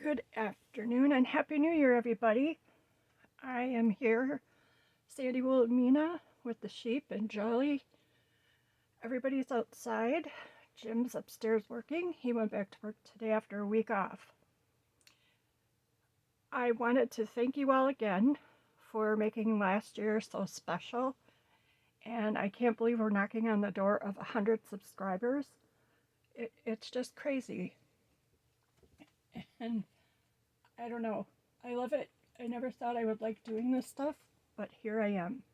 Good afternoon and Happy New Year, everybody. I am here, Sandy Wilhelmina, with the sheep and Jolly. Everybody's outside. Jim's upstairs working. He went back to work today after a week off. I wanted to thank you all again for making last year so special. And I can't believe we're knocking on the door of 100 subscribers. It's just crazy. And I don't know. I love it. I never thought I would like doing this stuff, but here I am.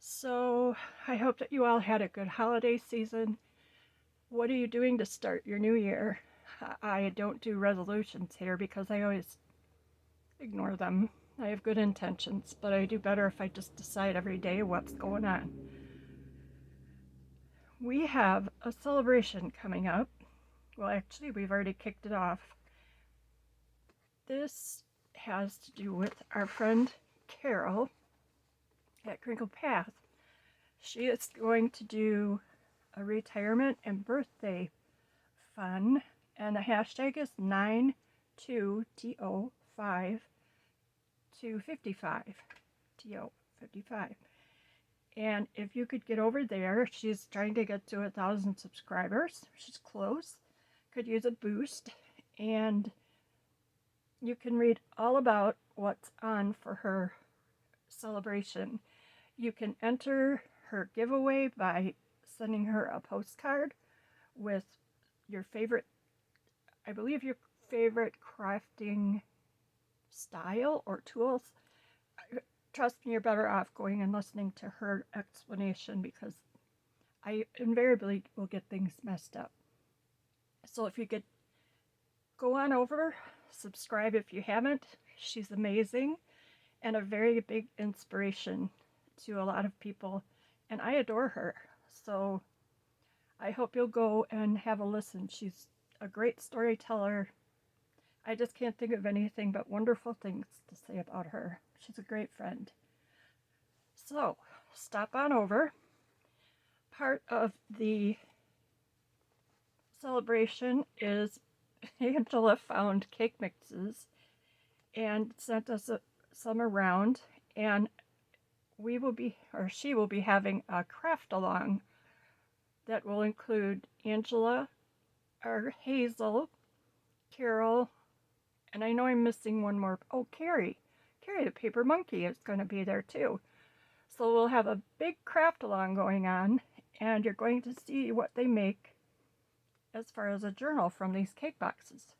So I hope that you all had a good holiday season. What are you doing to start your new year? I don't do resolutions here because I always ignore them. I have good intentions, but I do better if I just decide every day what's going on. We have a celebration coming up. Well, actually, we've already kicked it off. This has to do with our friend Carol at Crinkle Path. She is going to do a retirement and birthday fun, and the hashtag is 92TO5 to 55. TO55. And if you could get over there, she's trying to get to 1,000 subscribers. She's close. Could use a boost. And you can read all about what's on for her celebration. You can enter her giveaway by sending her a postcard with your favorite, I believe your favorite crafting style or tools. Trust me, you're better off going and listening to her explanation because I invariably will get things messed up. So if you could go on over, subscribe if you haven't. She's amazing and a very big inspiration to a lot of people, and I adore her. So I hope you'll go and have a listen. She's a great storyteller. I just can't think of anything but wonderful things to say about her. She's a great friend. So stop on over. Part of the celebration is Angela found cake mixes and sent us some around, and she will be having a craft along that will include Angela, or Hazel, Carol, and I know I'm missing one more. Oh, Carrie the paper monkey is going to be there too. So we'll have a big craft along going on, and you're going to see what they make as far as a journal from these cake boxes.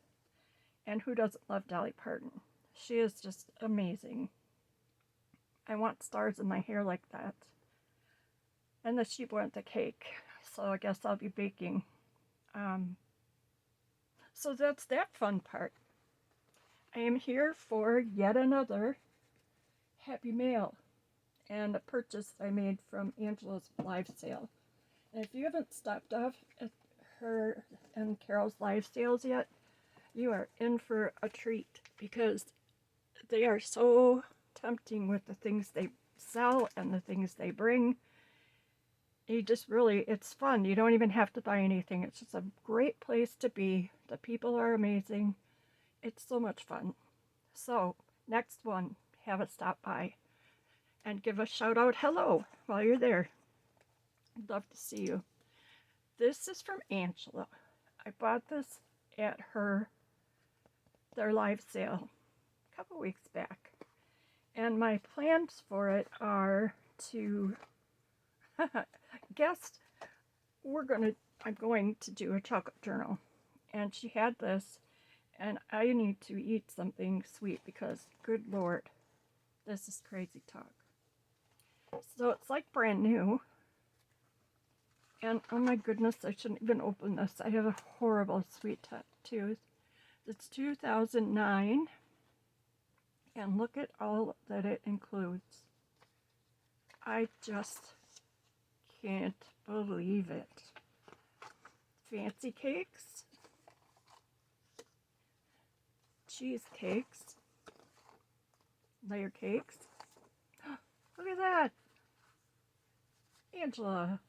And who doesn't love Dolly Parton? She is just amazing. I want stars in my hair like that. And the sheep want the cake, so I guess I'll be baking. So that's that fun part. I am here for yet another Happy Mail and a purchase I made from Angela's live sale. And if you haven't stopped off at her and Carol's live sales yet, you are in for a treat because they are so tempting with the things they sell and the things they bring. You just really, it's fun. You don't even have to buy anything. It's just a great place to be. The people are amazing. It's so much fun. So, next one, have a stop by and give a shout out hello while you're there. I'd love to see you. This is from Angela. I bought this at their live sale a couple weeks back. And my plans for it are to guess I'm going to do a chocolate journal. And she had this, and I need to eat something sweet because, good Lord, this is crazy talk. So it's like brand new. And oh my goodness, I shouldn't even open this. I have a horrible sweet tooth. It's 2009. And look at all that it includes. I just can't believe it. Fancy cakes, cheesecakes, layer cakes. Look at that. Angela.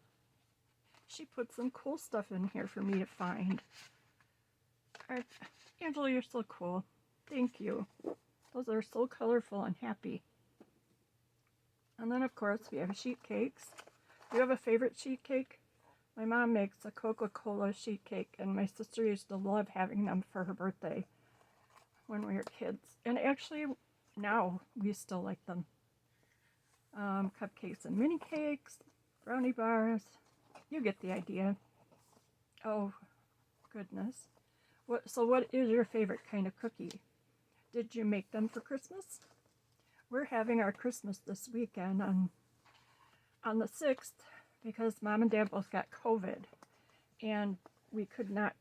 She put some cool stuff in here for me to find. Angela, you're so cool. Thank you. Those are so colorful and happy. And then, of course, we have sheet cakes. Do you have a favorite sheet cake? My mom makes a Coca-Cola sheet cake, and my sister used to love having them for her birthday when we were kids. And actually, now we still like them. Cupcakes and mini cakes, brownie bars. You get the idea. Oh, goodness. So what is your favorite kind of cookie? Did you make them for Christmas? We're having our Christmas this weekend on the 6th because Mom and Dad both got COVID. And we could not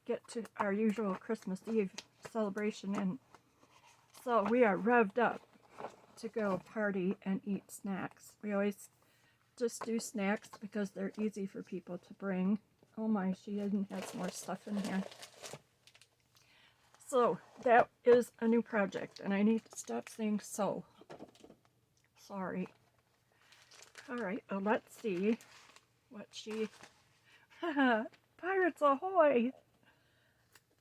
get to our usual Christmas Eve celebration. And so we are revved up to go party and eat snacks. We always just do snacks because they're easy for people to bring. Oh my, she even has more stuff in here. So that is a new project, and I need to stop saying so. Sorry. All right, let's see what she... Pirates ahoy!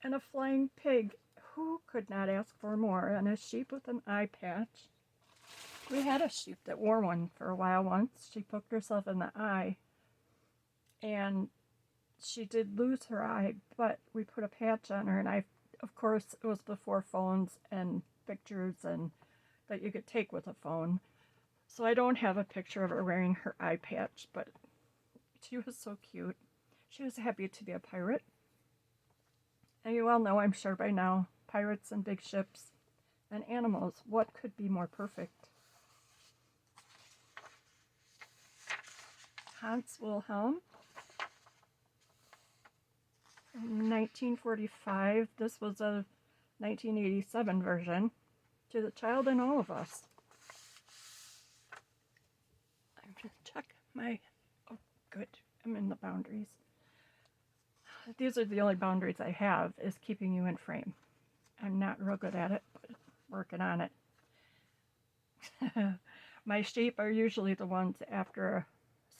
And a flying pig. Who could not ask for more? And a sheep with an eye patch. We had a sheep that wore one for a while once. She poked herself in the eye, and she did lose her eye, but we put a patch on her, and of course, it was before phones and pictures and that you could take with a phone. So I don't have a picture of her wearing her eye patch, but she was so cute. She was happy to be a pirate. And you all know, I'm sure by now, pirates and big ships and animals, what could be more perfect? Hans Wilhelm, 1945. This was a 1987 version. To the Child in All of Us. I'm going to check my... Oh, good. I'm in the boundaries. These are the only boundaries I have, is keeping you in frame. I'm not real good at it, but working on it. My sheep are usually the ones after,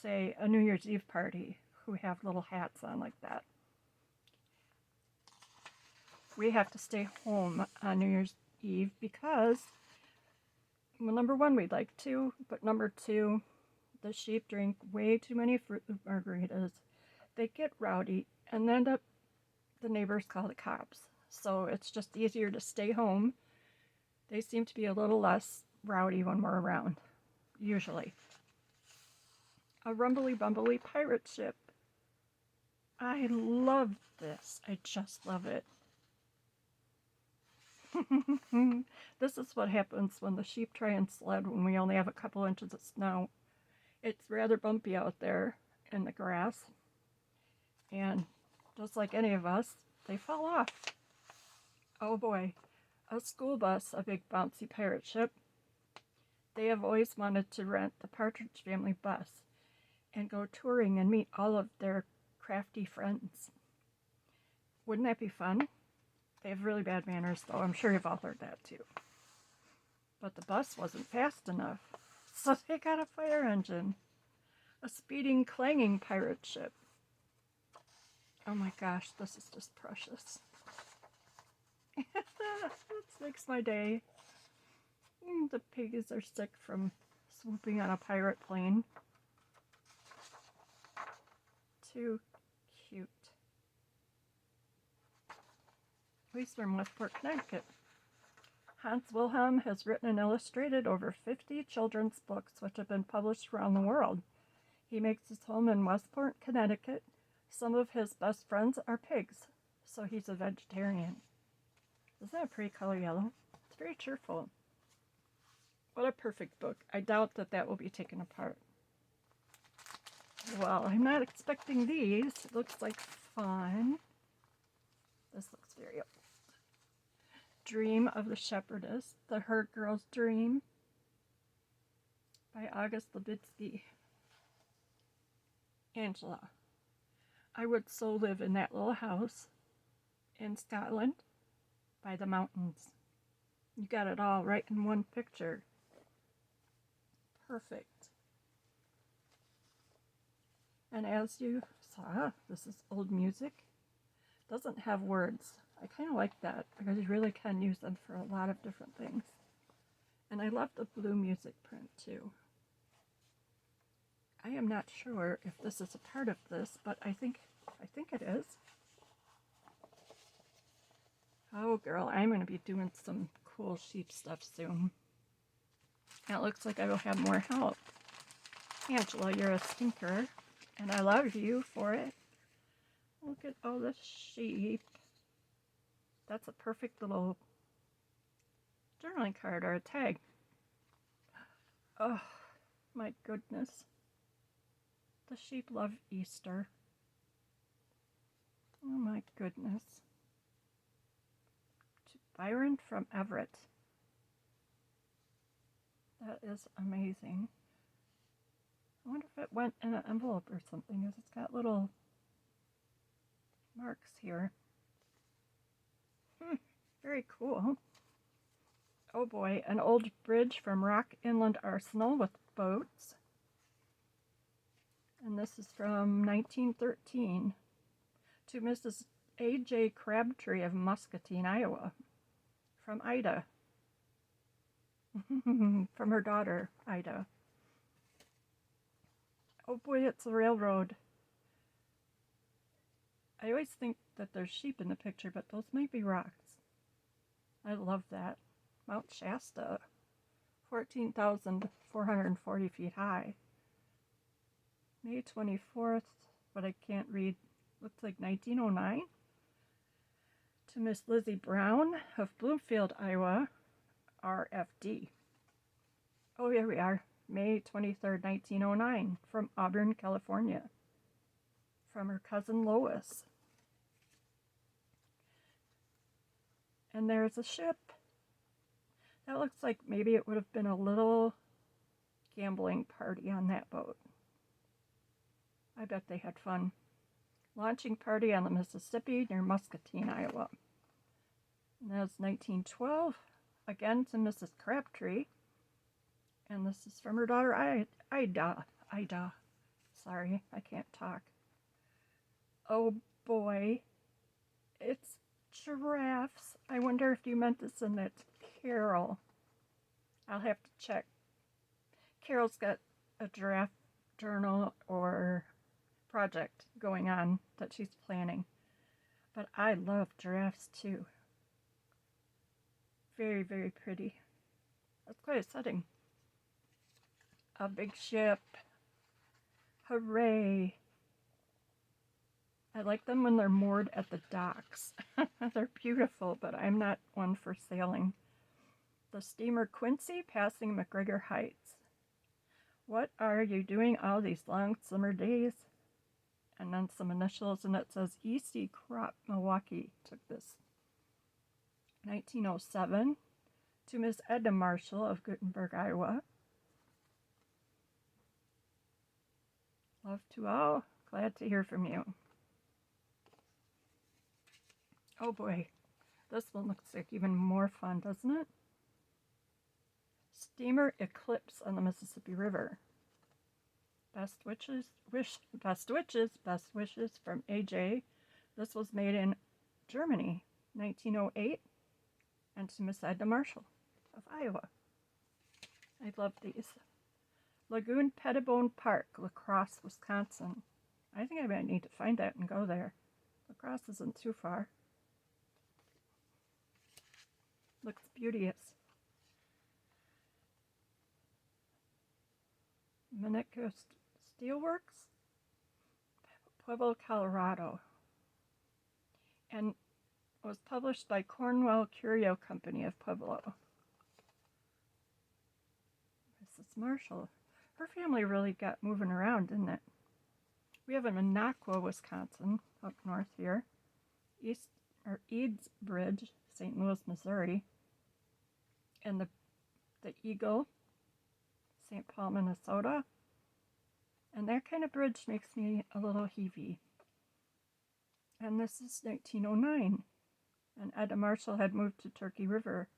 say, a New Year's Eve party who have little hats on like that. We have to stay home on New Year's Eve because, well, number one, we'd like to, but number two, the sheep drink way too many fruit margaritas. They get rowdy, and then the neighbors call the cops. So it's just easier to stay home. They seem to be a little less rowdy when we're around, usually. A rumbly bumbly pirate ship. I love this. I just love it. This is what happens when the sheep try and sled when we only have a couple inches of snow. It's rather bumpy out there in the grass. And just like any of us, they fall off. Oh boy, a school bus, a big bouncy pirate ship. They have always wanted to rent the Partridge Family bus and go touring and meet all of their crafty friends. Wouldn't that be fun? They have really bad manners, though. I'm sure you've all heard that, too. But the bus wasn't fast enough, so they got a fire engine. A speeding, clanging pirate ship. Oh my gosh, this is just precious. This makes my day. The pigs are sick from swooping on a pirate plane. Too cute. Louise from Westport, Connecticut. Hans Wilhelm has written and illustrated over 50 children's books which have been published around the world. He makes his home in Westport, Connecticut. Some of his best friends are pigs, so he's a vegetarian. Isn't that a pretty color yellow? It's very cheerful. What a perfect book. I doubt that will be taken apart. Well, I'm not expecting these. It looks like fun. This looks very old. Dream of the Shepherdess, The Herd Girl's Dream by August Lubitsky. Angela. I would so live in that little house in Scotland by the mountains. You got it all right in one picture. Perfect. And as you saw, this is old music. Doesn't have words. I kind of like that because you really can use them for a lot of different things. And I love the blue music print too. I am not sure if this is a part of this, but I think it is. Oh girl, I'm going to be doing some cool sheep stuff soon. And it looks like I will have more help. Angela, you're a stinker, and I love you for it. Look at all the sheep. That's a perfect little journaling card or a tag. Oh, my goodness. The sheep love Easter. Oh my goodness. To Byron from Everett. That is amazing. I wonder if it went in an envelope or something, because it's got little marks here. Very cool. Oh boy, an old bridge from Rock Inland Arsenal with boats. And this is from 1913 to Mrs. A.J. Crabtree of Muscatine, Iowa. From Ida. From her daughter, Ida. Oh boy, it's a railroad. I always think that there's sheep in the picture, but those might be rocks. I love that. Mount Shasta, 14,440 feet high. May 24th, but I can't read. Looks like 1909. To Miss Lizzie Brown of Bloomfield, Iowa, RFD. Oh, here we are. May 23rd, 1909, from Auburn, California. From her cousin Lois. And there's a ship. That looks like maybe it would have been a little gambling party on that boat. I bet they had fun. Launching party on the Mississippi near Muscatine, Iowa. And that was 1912. Again to Mrs. Crabtree. And this is from her daughter, Ida. Sorry, I can't talk. Oh boy. It's giraffes. I wonder if you meant this and it's Carol. I'll have to check. Carol's got a giraffe journal or project going on that she's planning. But I love giraffes too. Very, very pretty. That's quite a setting. A big ship. Hooray. I like them when they're moored at the docks. They're beautiful, but I'm not one for sailing. The steamer Quincy passing McGregor Heights. What are you doing all these long summer days? And then some initials, and it says E.C. Crop, Milwaukee took this. 1907 to Miss Edna Marshall of Gutenberg, Iowa. Love to all. Glad to hear from you. Oh boy, this one looks like even more fun, doesn't it? Steamer Eclipse on the Mississippi River. Best wishes from AJ. This was made in Germany, 1908, and to Miss Edna Marshall of Iowa. I love these. Lagoon Pettibone Park, La Crosse, Wisconsin. I think I might need to find that and go there. La Crosse isn't too far. Looks beauteous. Minnetonka Steelworks, Pueblo, Colorado. And it was published by Cornwell Curio Company of Pueblo. Mrs. Marshall. Her family really got moving around, didn't it? We have a Minocqua, Wisconsin, up north here. Eads Bridge, St. Louis, Missouri. And the Eagle, St. Paul, Minnesota. And that kind of bridge makes me a little heavey. And this is 1909. And Edna Marshall had moved to Turkey River,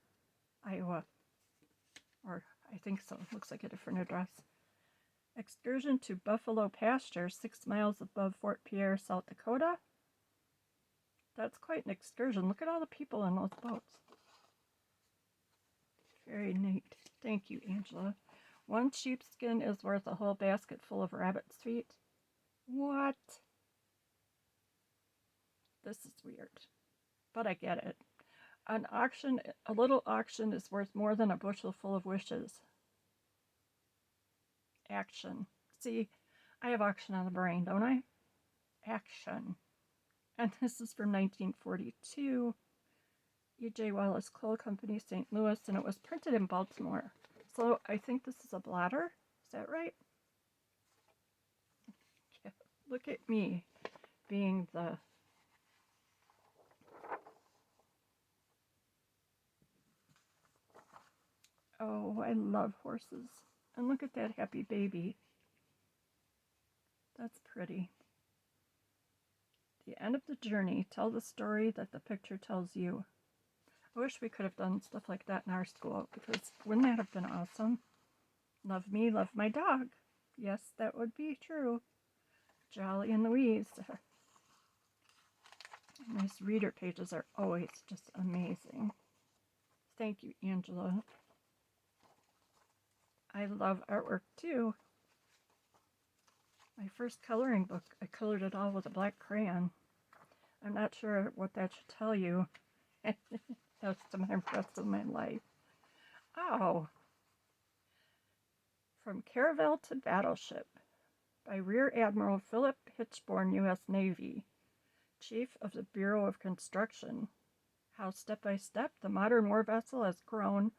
Iowa. Or I think so. Looks like a different address. Excursion to Buffalo Pasture, 6 miles above Fort Pierre, South Dakota. That's quite an excursion. Look at all the people in those boats. Very neat. Thank you, Angela. One sheepskin is worth a whole basket full of rabbit's feet. What? This is weird, but I get it. An auction, a little auction is worth more than a bushel full of wishes. Action. See, I have auction on the brain, don't I? Action. And this is from 1942. E.J. Wallace Coal Company, St. Louis, and it was printed in Baltimore. So I think this is a blotter. Is that right? Yeah. Look at me being the... Oh, I love horses. And look at that happy baby. That's pretty. The end of the journey. Tell the story that the picture tells you. I wish we could have done stuff like that in our school, because wouldn't that have been awesome? Love me, love my dog. Yes, that would be true. Jolly and Louise. These reader pages are always just amazing. Thank you, Angela. I love artwork too. My first coloring book, I colored it all with a black crayon. I'm not sure what that should tell you. That's the rest of my life. Oh. From Caravel to Battleship by Rear Admiral Philip Hitchborn, U.S. Navy, Chief of the Bureau of Construction. How step by step the modern war vessel has grown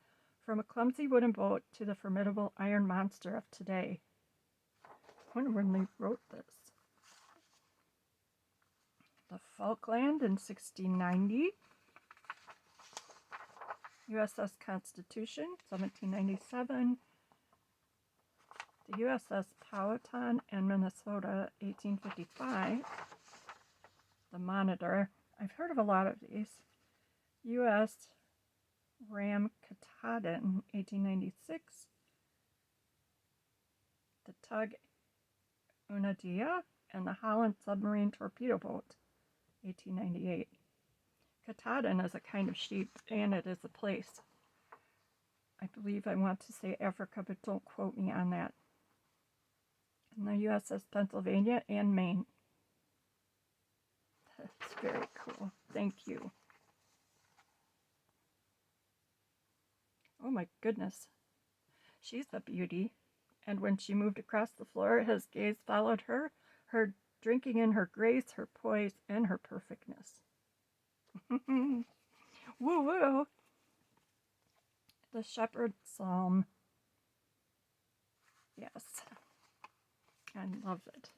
from a clumsy wooden boat to the formidable iron monster of today. I wonder when they wrote this. The Falkland in 1690. USS Constitution, 1797. The USS Powhatan in Minnesota, 1855. The Monitor. I've heard of a lot of these. U.S. Ram Katahdin, 1896. The Tug Unadilla and the Holland Submarine Torpedo Boat, 1898. Katahdin is a kind of sheep, and it is a place. I believe I want to say Africa, but don't quote me on that. And the USS Pennsylvania and Maine. That's very cool. Thank you. Oh my goodness. She's a beauty. And when she moved across the floor, his gaze followed her drinking in her grace, her poise, and her perfectness. Woo woo! The Shepherd's Psalm. Yes. I love it.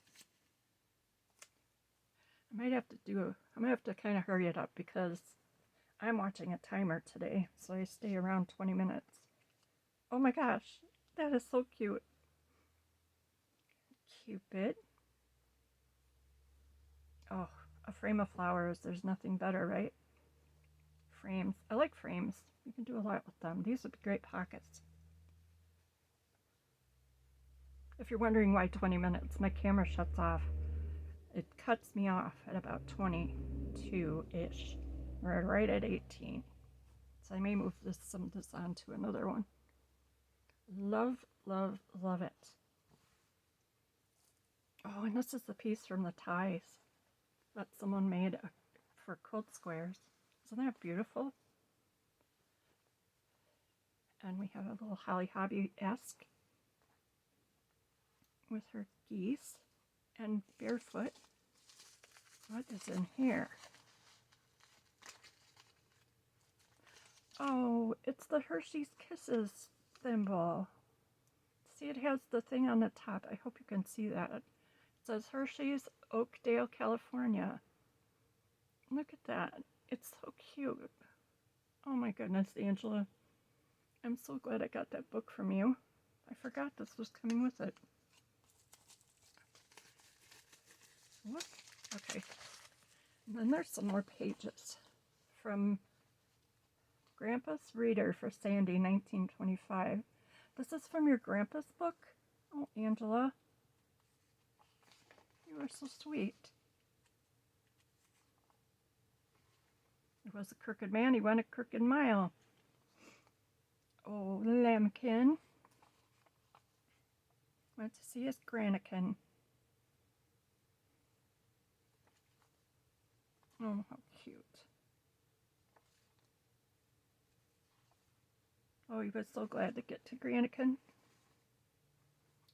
I might have to kind of hurry it up because I'm watching a timer today, so I stay around 20 minutes. Oh my gosh, that is so cute. Cupid. Oh, a frame of flowers. There's nothing better, right? Frames. I like frames. You can do a lot with them. These would be great pockets. If you're wondering why 20 minutes, my camera shuts off. It cuts me off at about 22-ish. We're right at 18. So I may move some of this on to another one. Love, love, love it. Oh, and this is the piece from the ties that someone made for quilt squares. Isn't that beautiful? And we have a little Holly Hobby-esque with her geese and barefoot. What is in here? Oh, it's the Hershey's Kisses thimble. See, it has the thing on the top. I hope you can see that. It says Hershey's, Oakdale, California. Look at that. It's so cute. Oh my goodness, Angela. I'm so glad I got that book from you. I forgot this was coming with it. What? Okay. And then there's some more pages from Grandpa's Reader for Sandy, 1925. This is from your grandpa's book? Oh, Angela. You are so sweet. was a crooked man, he went a crooked mile. Oh, lambkin went to see his granikin. Oh, how cute. Oh, he was so glad to get to granikin.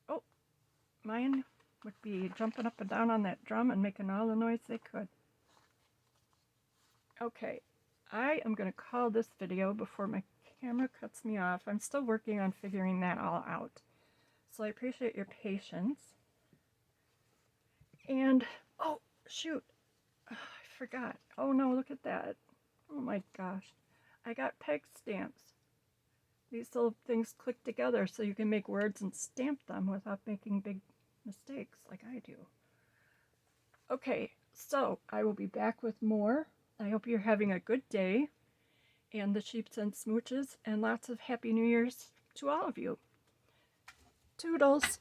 Oh, mine would be jumping up and down on that drum and making all the noise they could. Okay, I am going to call this video before my camera cuts me off. I'm still working on figuring that all out. So I appreciate your patience. And, oh, shoot. I forgot. Oh no, look at that. Oh my gosh. I got peg stamps. These little things click together so you can make words and stamp them without making big mistakes like I do. Okay, so I will be back with more. I hope you're having a good day, and the sheeps and smooches, and lots of Happy New Year's to all of you. Toodles!